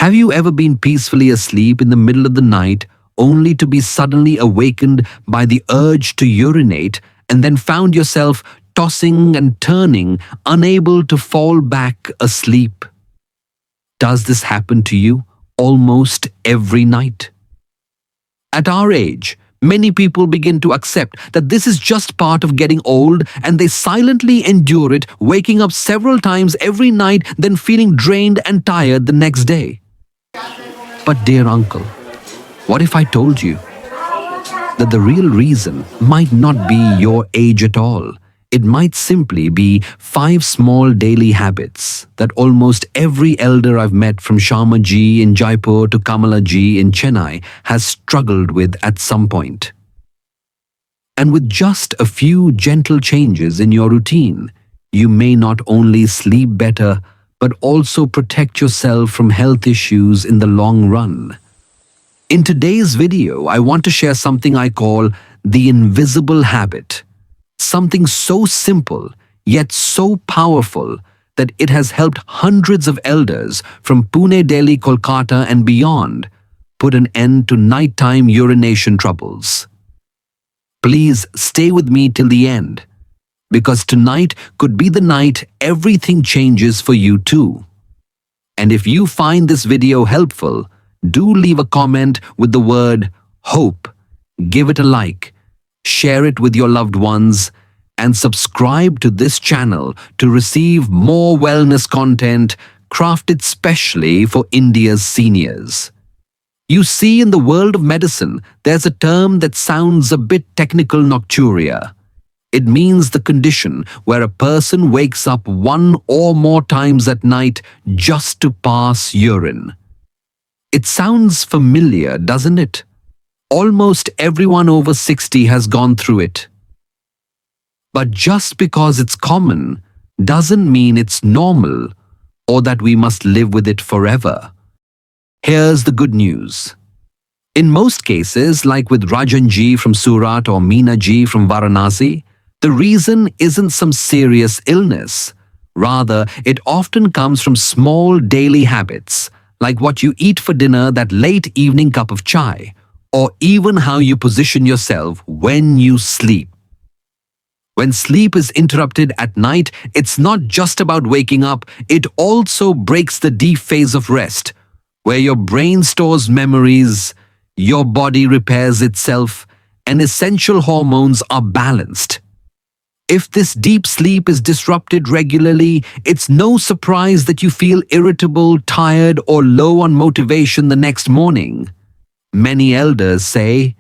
Have you ever been peacefully asleep in the middle of the night only to be suddenly awakened by the urge to urinate and then found yourself tossing and turning, unable to fall back asleep? Does this happen to you almost every night? At our age, many people begin to accept that this is just part of getting old, and they silently endure it, waking up several times every night, then feeling drained and tired the next day. But dear uncle, what if I told you that the real reason might not be your age at all? It might simply be 5 small daily habits that almost every elder I've met, from Sharma ji in Jaipur to Kamala ji in Chennai, has struggled with at some point. And with just a few gentle changes in your routine, you may not only sleep better, but also protect yourself from health issues in the long run. In today's video, I want to share something I call the invisible habit. Something so simple, yet so powerful, that it has helped hundreds of elders from Pune, Delhi, Kolkata and beyond put an end to nighttime urination troubles. Please stay with me till the end, because tonight could be the night everything changes for you too. And if you find this video helpful, do leave a comment with the word hope, give it a like, share it with your loved ones, and subscribe to this channel to receive more wellness content crafted specially for India's seniors. You see, in the world of medicine, there's a term that sounds a bit technical: nocturia. It means the condition where a person wakes up 1 or more times at night just to pass urine. It sounds familiar, doesn't it? Almost everyone over 60 has gone through it. But just because it's common doesn't mean it's normal or that we must live with it forever. Here's the good news. In most cases, like with Rajan ji from Surat or Meena ji from Varanasi, the reason isn't some serious illness. Rather, it often comes from small daily habits, like what you eat for dinner, that late evening cup of chai, or even how you position yourself when you sleep. When sleep is interrupted at night, it's not just about waking up, it also breaks the deep phase of rest, where your brain stores memories, your body repairs itself, and essential hormones are balanced. If this deep sleep is disrupted regularly, it's no surprise that you feel irritable, tired, or low on motivation the next morning. Many elders say,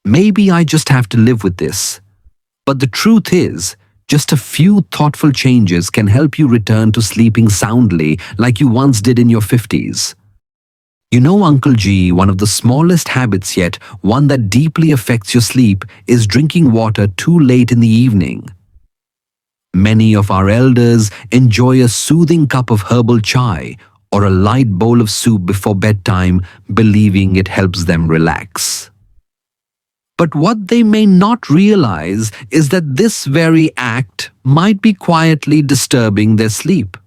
"Maybe I just have to live with this." But the truth is, just a few thoughtful changes can help you return to sleeping soundly like you once did in your 50s. You know, Uncle G, one of the smallest habits, yet one that deeply affects your sleep, is drinking water too late in the evening. Many of our elders enjoy a soothing cup of herbal chai or a light bowl of soup before bedtime, believing it helps them relax. But what they may not realize is that this very act might be quietly disturbing their sleep.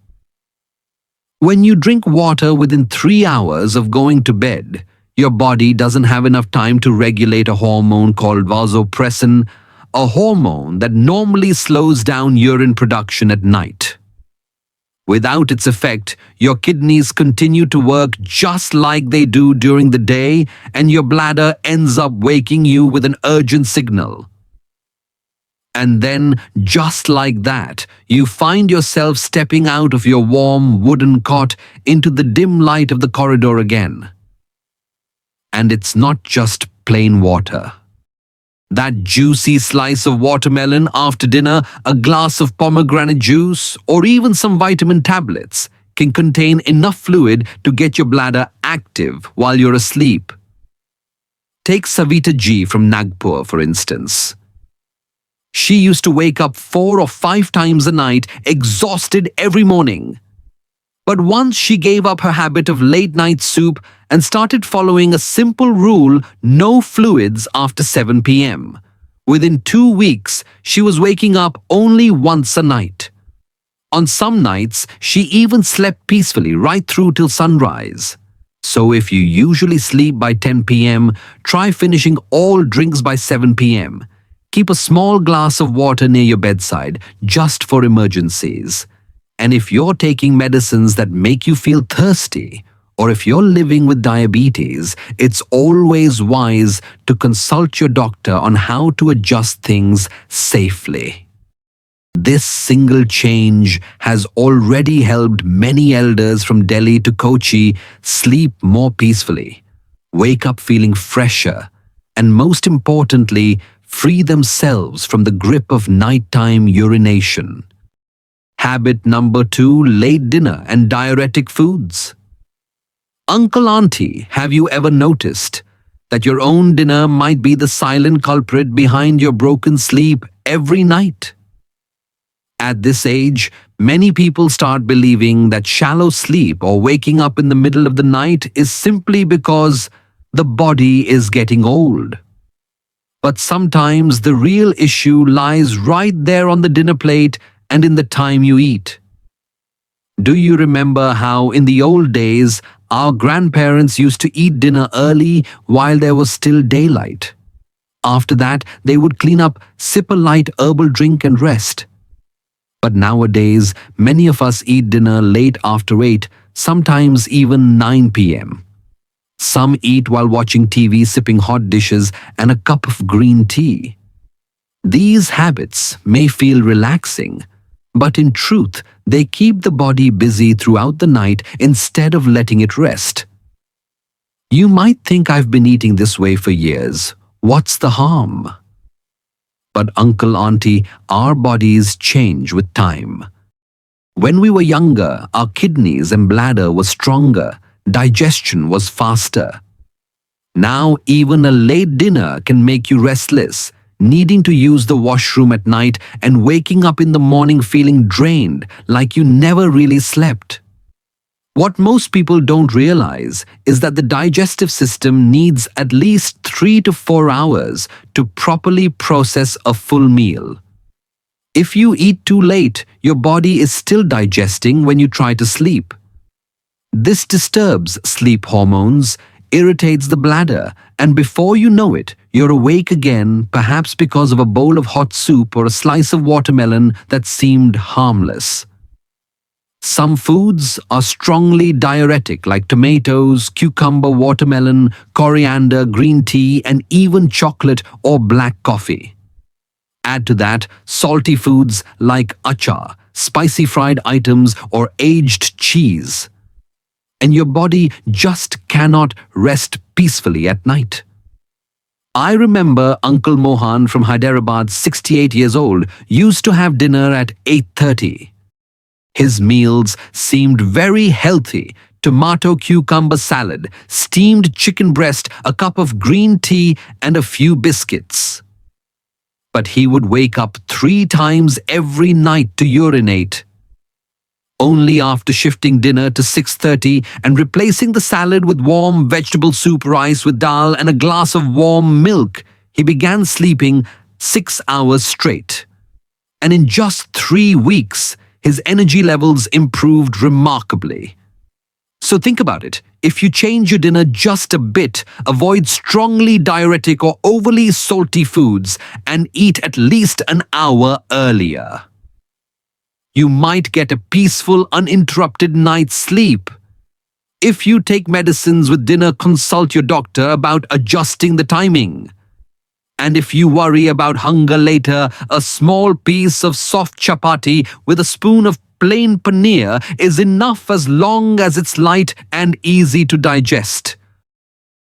When you drink water within 3 hours of going to bed, your body doesn't have enough time to regulate a hormone called vasopressin, a hormone that normally slows down urine production at night. Without its effect, your kidneys continue to work just like they do during the day, and your bladder ends up waking you with an urgent signal. And then, just like that, you find yourself stepping out of your warm wooden cot into the dim light of the corridor again. And it's not just plain water. That juicy slice of watermelon after dinner, a glass of pomegranate juice, or even some vitamin tablets can contain enough fluid to get your bladder active while you're asleep. Take Savita ji from Nagpur, for instance. She used to wake up 4 or 5 times a night, exhausted every morning. But once she gave up her habit of late-night soup and started following a simple rule: no fluids after 7 p.m. Within 2 weeks, she was waking up only once a night. On some nights, she even slept peacefully right through till sunrise. So if you usually sleep by 10 p.m., try finishing all drinks by 7 p.m. Keep a small glass of water near your bedside just for emergencies. And if you're taking medicines that make you feel thirsty, or if you're living with diabetes, it's always wise to consult your doctor on how to adjust things safely. This single change has already helped many elders from Delhi to Kochi sleep more peacefully, wake up feeling fresher, and most importantly, free themselves from the grip of nighttime urination. Habit number 2: late dinner and diuretic foods. Uncle, auntie, have you ever noticed that your own dinner might be the silent culprit behind your broken sleep every night? At this age, many people start believing that shallow sleep or waking up in the middle of the night is simply because the body is getting old. But sometimes the real issue lies right there on the dinner plate and in the time you eat. Do you remember how in the old days our grandparents used to eat dinner early while there was still daylight? After that, they would clean up, sip a light herbal drink and rest. But nowadays, many of us eat dinner late after 8, sometimes even 9 p.m. Some eat while watching TV, sipping hot dishes and a cup of green tea. These habits may feel relaxing, but in truth, they keep the body busy throughout the night instead of letting it rest. You might think I've been eating this way for years. What's the harm? But uncle, auntie, our bodies change with time. When we were younger, our kidneys and bladder were stronger, digestion was faster. Now, even a late dinner can make you restless, needing to use the washroom at night and waking up in the morning feeling drained, like you never really slept. What most people don't realize is that the digestive system needs at least 3 to 4 hours to properly process a full meal. If you eat too late, your body is still digesting when you try to sleep. This disturbs sleep hormones, irritates the bladder, and before you know it, you're awake again, perhaps because of a bowl of hot soup or a slice of watermelon that seemed harmless. Some foods are strongly diuretic, like tomatoes, cucumber, watermelon, coriander, green tea, and even chocolate or black coffee. Add to that salty foods like achar, spicy fried items, or aged cheese, and your body just cannot rest peacefully at night. I remember Uncle Mohan from Hyderabad, 68 years old, used to have dinner at 8:30. His meals seemed very healthy: tomato cucumber salad, steamed chicken breast, a cup of green tea, and a few biscuits. But he would wake up 3 times every night to urinate. Only after shifting dinner to 6:30 and replacing the salad with warm vegetable soup, rice with dal, and a glass of warm milk, he began sleeping 6 hours straight. And in just 3 weeks, his energy levels improved remarkably. So think about it. If you change your dinner just a bit, avoid strongly diuretic or overly salty foods, and eat at least an hour earlier, you might get a peaceful, uninterrupted night's sleep. If you take medicines with dinner, consult your doctor about adjusting the timing. And if you worry about hunger later, a small piece of soft chapati with a spoon of plain paneer is enough, as long as it's light and easy to digest.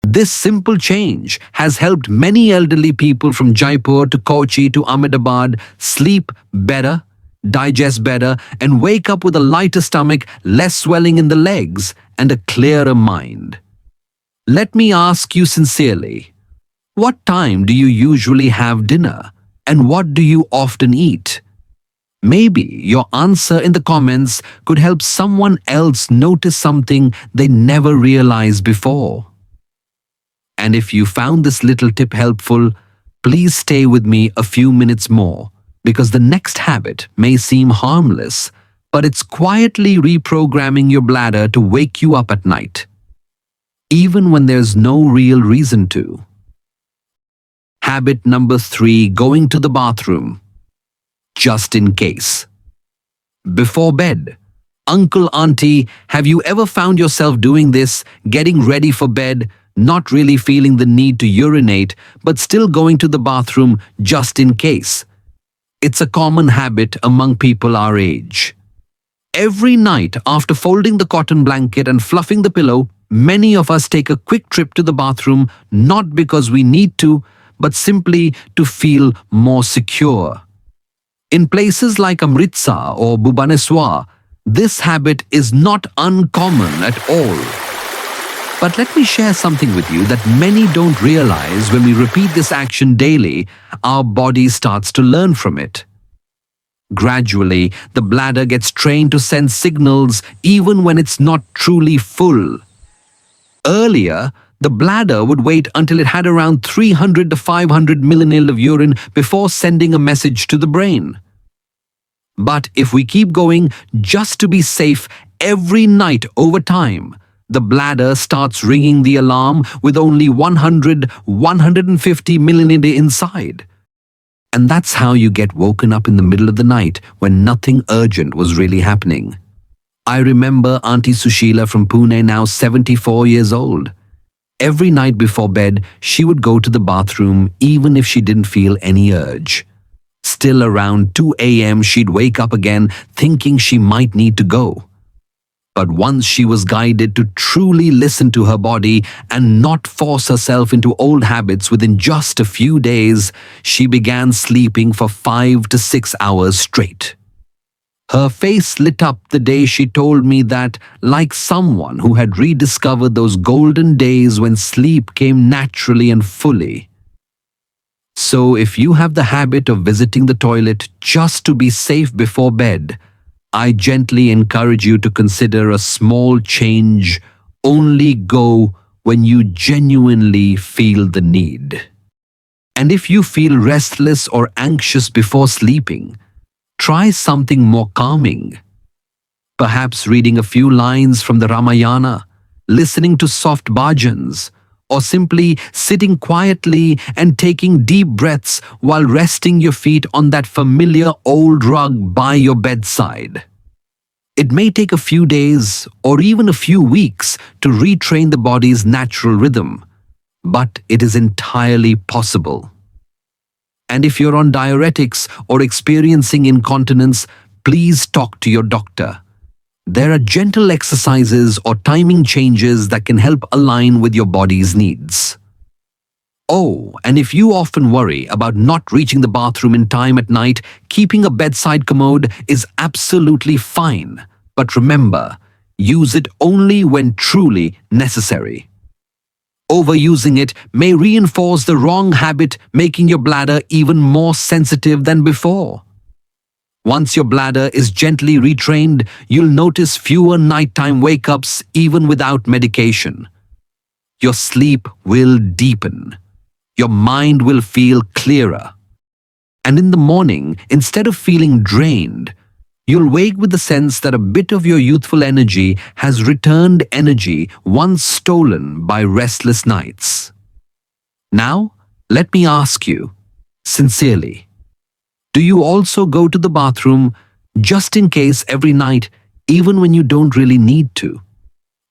This simple change has helped many elderly people from Jaipur to Kochi to Ahmedabad sleep better, digest better, and wake up with a lighter stomach, less swelling in the legs, and a clearer mind. Let me ask you sincerely, what time do you usually have dinner, and what do you often eat? Maybe your answer in the comments could help someone else notice something they never realized before. And if you found this little tip helpful, please stay with me a few minutes more, because the next habit may seem harmless, but it's quietly reprogramming your bladder to wake you up at night. even when there's no real reason to. Habit number 3, going to the bathroom, just in case. Before bed. Uncle, auntie, have you ever found yourself doing this, getting ready for bed, not really feeling the need to urinate, but still going to the bathroom just in case? It's a common habit among people our age. Every night after folding the cotton blanket and fluffing the pillow, many of us take a quick trip to the bathroom, not because we need to, but simply to feel more secure. In places like Amritsar or Bhubaneswar, this habit is not uncommon at all. But let me share something with you that many don't realize. When we repeat this action daily, our body starts to learn from it. Gradually, the bladder gets trained to send signals even when it's not truly full. Earlier, the bladder would wait until it had around 300 to 500 milliliters of urine before sending a message to the brain. But if we keep going just to be safe every night over time, the bladder starts ringing the alarm with only 100-150 milliliters inside. And that's how you get woken up in the middle of the night when nothing urgent was really happening. I remember Auntie Sushila from Pune, now 74 years old. Every night before bed, she would go to the bathroom even if she didn't feel any urge. Still around 2 a.m., she'd wake up again thinking she might need to go. But once she was guided to truly listen to her body and not force herself into old habits, within just a few days, she began sleeping for 5 to 6 hours straight. Her face lit up the day she told me that, like someone who had rediscovered those golden days when sleep came naturally and fully. So if you have the habit of visiting the toilet just to be safe before bed, I gently encourage you to consider a small change. Only go when you genuinely feel the need. And if you feel restless or anxious before sleeping, try something more calming. Perhaps reading a few lines from the Ramayana, listening to soft bhajans, or simply sitting quietly and taking deep breaths while resting your feet on that familiar old rug by your bedside. It may take a few days or even a few weeks to retrain the body's natural rhythm, but it is entirely possible. And if you're on diuretics or experiencing incontinence, please talk to your doctor. There are gentle exercises or timing changes that can help align with your body's needs. Oh, and if you often worry about not reaching the bathroom in time at night, keeping a bedside commode is absolutely fine. But remember, use it only when truly necessary. Overusing it may reinforce the wrong habit, making your bladder even more sensitive than before. Once your bladder is gently retrained, you'll notice fewer nighttime wake-ups even without medication. Your sleep will deepen. Your mind will feel clearer. And in the morning, instead of feeling drained, you'll wake with the sense that a bit of your youthful energy has returned, energy once stolen by restless nights. Now, let me ask you, sincerely, do you also go to the bathroom just in case every night, even when you don't really need to?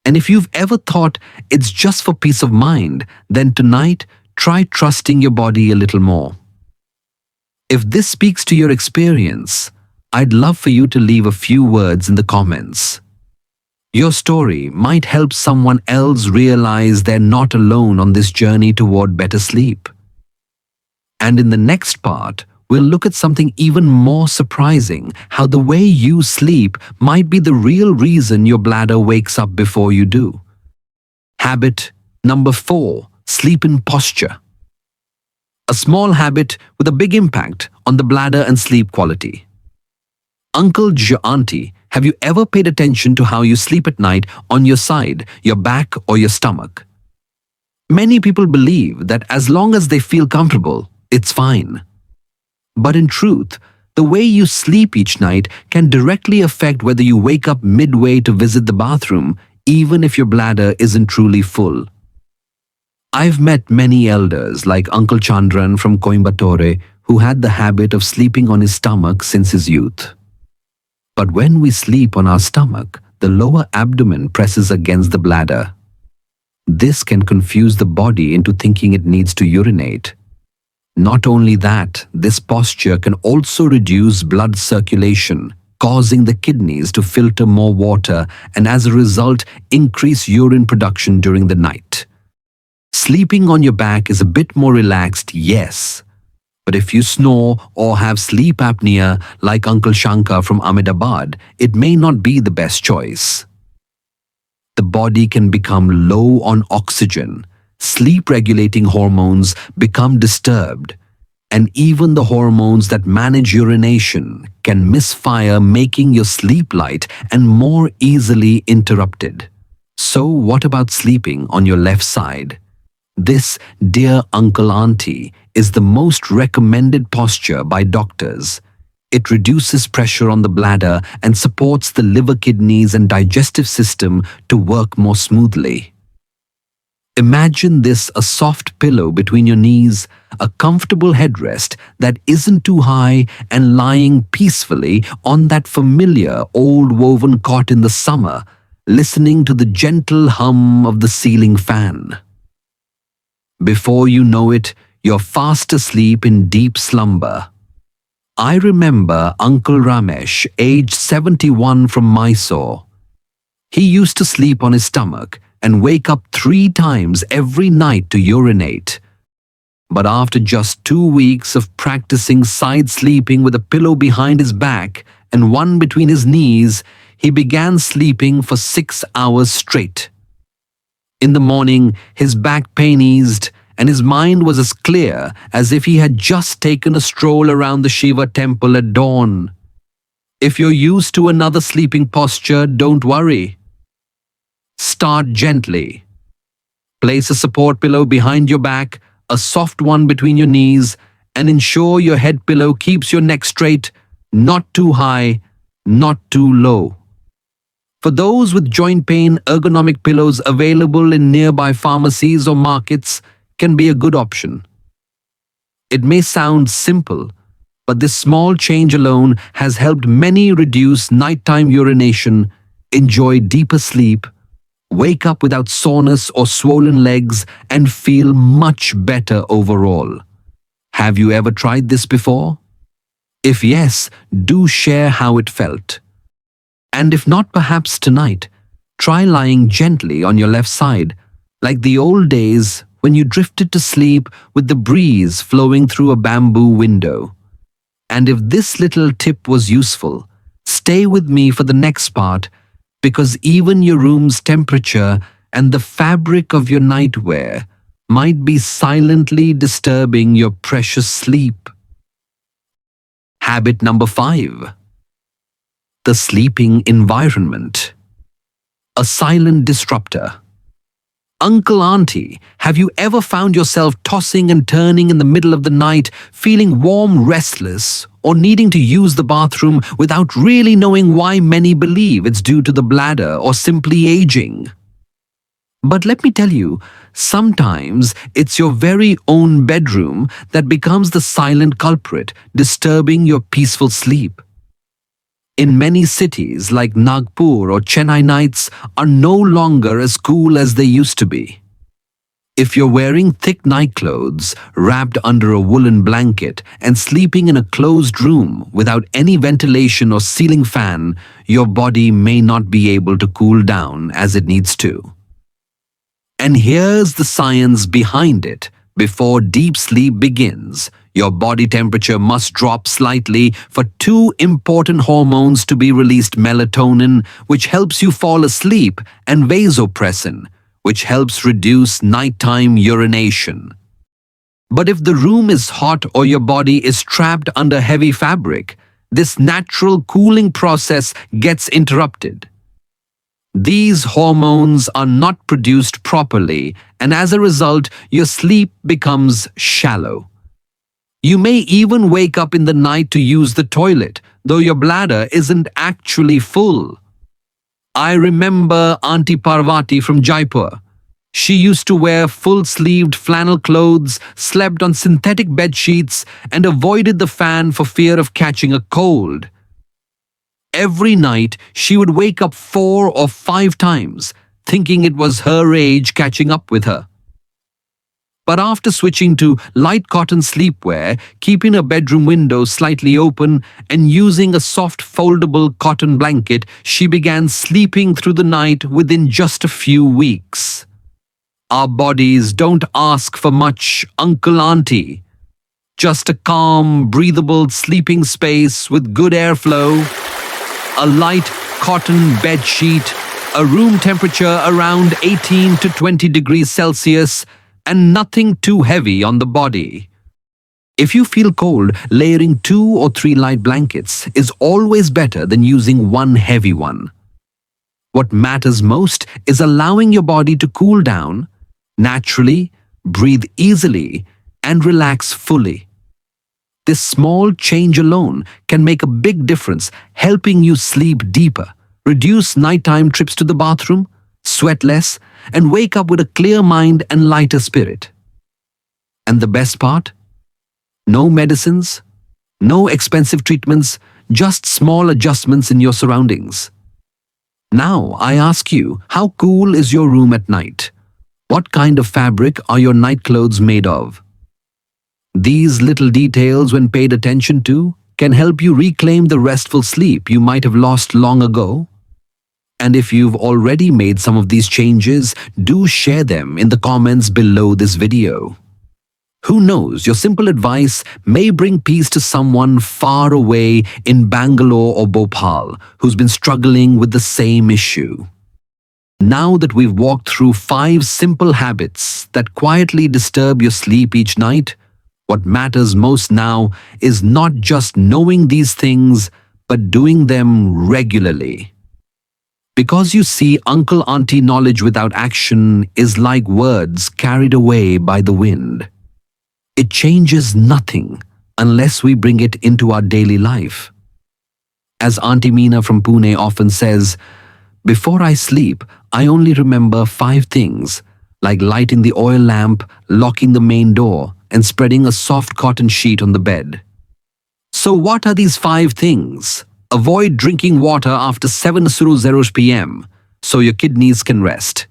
And if you've ever thought it's just for peace of mind, then tonight, try trusting your body a little more. If this speaks to your experience, I'd love for you to leave a few words in the comments. Your story might help someone else realize they're not alone on this journey toward better sleep. And in the next part, we'll look at something even more surprising: how the way you sleep might be the real reason your bladder wakes up before you do. Habit number 4, sleep in posture. A small habit with a big impact on the bladder and sleep quality. Uncle, auntie, have you ever paid attention to how you sleep at night on your side, your back, or your stomach? Many people believe that as long as they feel comfortable, it's fine. But in truth, the way you sleep each night can directly affect whether you wake up midway to visit the bathroom, even if your bladder isn't truly full. I've met many elders like Uncle Chandran from Coimbatore who had the habit of sleeping on his stomach since his youth. But when we sleep on our stomach, the lower abdomen presses against the bladder. This can confuse the body into thinking it needs to urinate. Not only that, this posture can also reduce blood circulation, causing the kidneys to filter more water and as a result increase urine production during the night. Sleeping on your back is a bit more relaxed, yes. But if you snore or have sleep apnea like Uncle Shankar from Ahmedabad, it may not be the best choice. The body can become low on oxygen, sleep-regulating hormones become disturbed, and even the hormones that manage urination can misfire, making your sleep light and more easily interrupted. So what about sleeping on your left side? This, dear uncle auntie, is the most recommended posture by doctors. It reduces pressure on the bladder and supports the liver, kidneys, and digestive system to work more smoothly. Imagine this: a soft pillow between your knees, a comfortable headrest that isn't too high, and lying peacefully on that familiar old woven cot in the summer, listening to the gentle hum of the ceiling fan. Before you know it, you're fast asleep in deep slumber. I remember Uncle Ramesh, aged 71 from Mysore. He used to sleep on his stomach and wake up 3 times every night to urinate. But after just 2 weeks of practicing side sleeping with a pillow behind his back and one between his knees, he began sleeping for 6 hours straight. In the morning, his back pain eased, and his mind was as clear as if he had just taken a stroll around the Shiva temple at dawn. If you're used to another sleeping posture, don't worry. Start gently. Place a support pillow behind your back, a soft one between your knees, and ensure your head pillow keeps your neck straight, not too high, not too low. For those with joint pain, ergonomic pillows available in nearby pharmacies or markets can be a good option. It may sound simple, but this small change alone has helped many reduce nighttime urination, enjoy deeper sleep, wake up without soreness or swollen legs, and feel much better overall. Have you ever tried this before? If yes, do share how it felt. And if not, perhaps tonight, try lying gently on your left side, like the old days when you drifted to sleep with the breeze flowing through a bamboo window. And if this little tip was useful, stay with me for the next part, because even your room's temperature and the fabric of your nightwear might be silently disturbing your precious sleep. Habit number 5. The sleeping environment. A silent disruptor. Uncle, auntie, have you ever found yourself tossing and turning in the middle of the night, feeling warm, restless, or needing to use the bathroom without really knowing why? Many believe it's due to the bladder or simply aging. But let me tell you, sometimes it's your very own bedroom that becomes the silent culprit, disturbing your peaceful sleep. In many cities like Nagpur or Chennai, nights are no longer as cool as they used to be. If you're wearing thick night clothes, wrapped under a woolen blanket, and sleeping in a closed room without any ventilation or ceiling fan, your body may not be able to cool down as it needs to. And here's the science behind it. Before deep sleep begins, your body temperature must drop slightly for 2 important hormones to be released: melatonin, which helps you fall asleep, and vasopressin, which helps reduce nighttime urination. But if the room is hot or your body is trapped under heavy fabric, this natural cooling process gets interrupted. These hormones are not produced properly, and as a result, your sleep becomes shallow. You may even wake up in the night to use the toilet, though your bladder isn't actually full. I remember Auntie Parvati from Jaipur. She used to wear full-sleeved flannel clothes, slept on synthetic bed sheets, and avoided the fan for fear of catching a cold. Every night, she would wake up 4 or 5 times, thinking it was her age catching up with her. But after switching to light cotton sleepwear, keeping her bedroom window slightly open, and using a soft foldable cotton blanket, she began sleeping through the night within just a few weeks. Our bodies don't ask for much, Uncle Auntie. Just a calm, breathable sleeping space with good airflow, a light cotton bed sheet, a room temperature around 18 to 20 degrees Celsius, and nothing too heavy on the body. If you feel cold, layering 2 or 3 light blankets is always better than using one heavy one. What matters most is allowing your body to cool down, naturally, breathe easily, and relax fully. This small change alone can make a big difference, helping you sleep deeper, reduce nighttime trips to the bathroom, sweat less, and wake up with a clear mind and lighter spirit. And the best part? No medicines, no expensive treatments, just small adjustments in your surroundings. Now I ask you, how cool is your room at night? What kind of fabric are your night clothes made of? These little details, when paid attention to, can help you reclaim the restful sleep you might have lost long ago. And if you've already made some of these changes, do share them in the comments below this video. Who knows, your simple advice may bring peace to someone far away in Bangalore or Bhopal who's been struggling with the same issue. Now that we've walked through 5 simple habits that quietly disturb your sleep each night, what matters most now is not just knowing these things, but doing them regularly. Because you see, Uncle Auntie knowledge without action is like words carried away by the wind. It changes nothing unless we bring it into our daily life. As Auntie Meena from Pune often says, before I sleep, I only remember 5 things, like lighting the oil lamp, locking the main door, and spreading a soft cotton sheet on the bed. So what are these 5 things? Avoid drinking water after 7:00 p.m. so your kidneys can rest.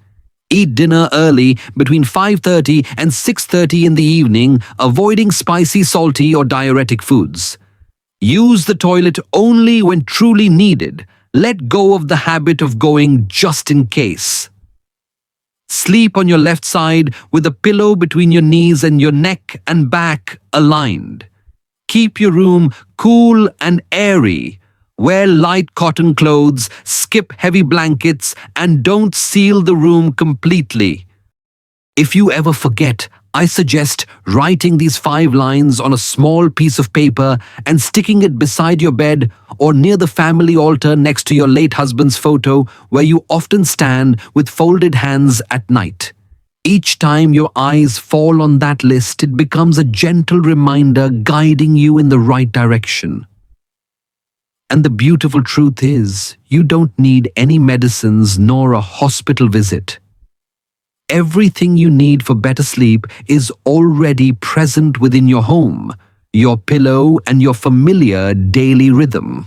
Eat dinner early between 5:30 and 6:30 in the evening, avoiding spicy, salty or diuretic foods. Use the toilet only when truly needed. Let go of the habit of going just in case. Sleep on your left side with a pillow between your knees and your neck and back aligned. Keep your room cool and airy. Wear light cotton clothes, skip heavy blankets, and don't seal the room completely. If you ever forget, I suggest writing these 5 lines on a small piece of paper and sticking it beside your bed or near the family altar next to your late husband's photo, where you often stand with folded hands at night. Each time your eyes fall on that list, it becomes a gentle reminder guiding you in the right direction. And the beautiful truth is, you don't need any medicines nor a hospital visit. Everything you need for better sleep is already present within your home, your pillow, and your familiar daily rhythm.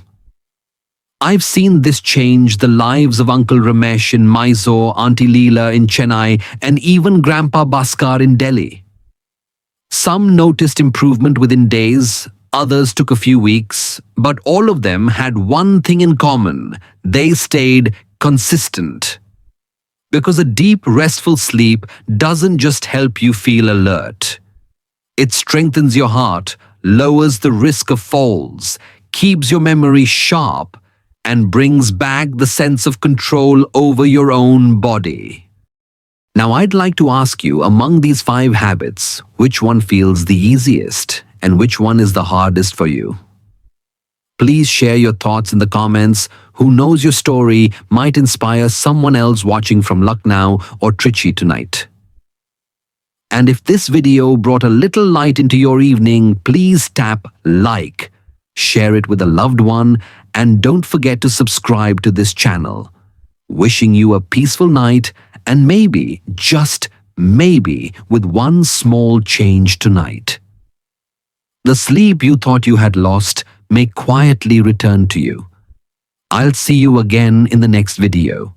I've seen this change the lives of Uncle Ramesh in Mysore, Auntie Leela in Chennai, and even Grandpa Bhaskar in Delhi. Some noticed improvement within days, others took a few weeks, but all of them had one thing in common: they stayed consistent. Because a deep, restful sleep doesn't just help you feel alert. It strengthens your heart, lowers the risk of falls, keeps your memory sharp, and brings back the sense of control over your own body. Now I'd like to ask you, among these 5 habits, which one feels the easiest and which one is the hardest for you? Please share your thoughts in the comments. Who knows, your story might inspire someone else watching from Lucknow or Trichy tonight. And if this video brought a little light into your evening, please tap like, share it with a loved one, and don't forget to subscribe to this channel. wishing you a peaceful night and maybe, just maybe, with one small change tonight. The sleep you thought you had lost may quietly return to you. I'll see you again in the next video.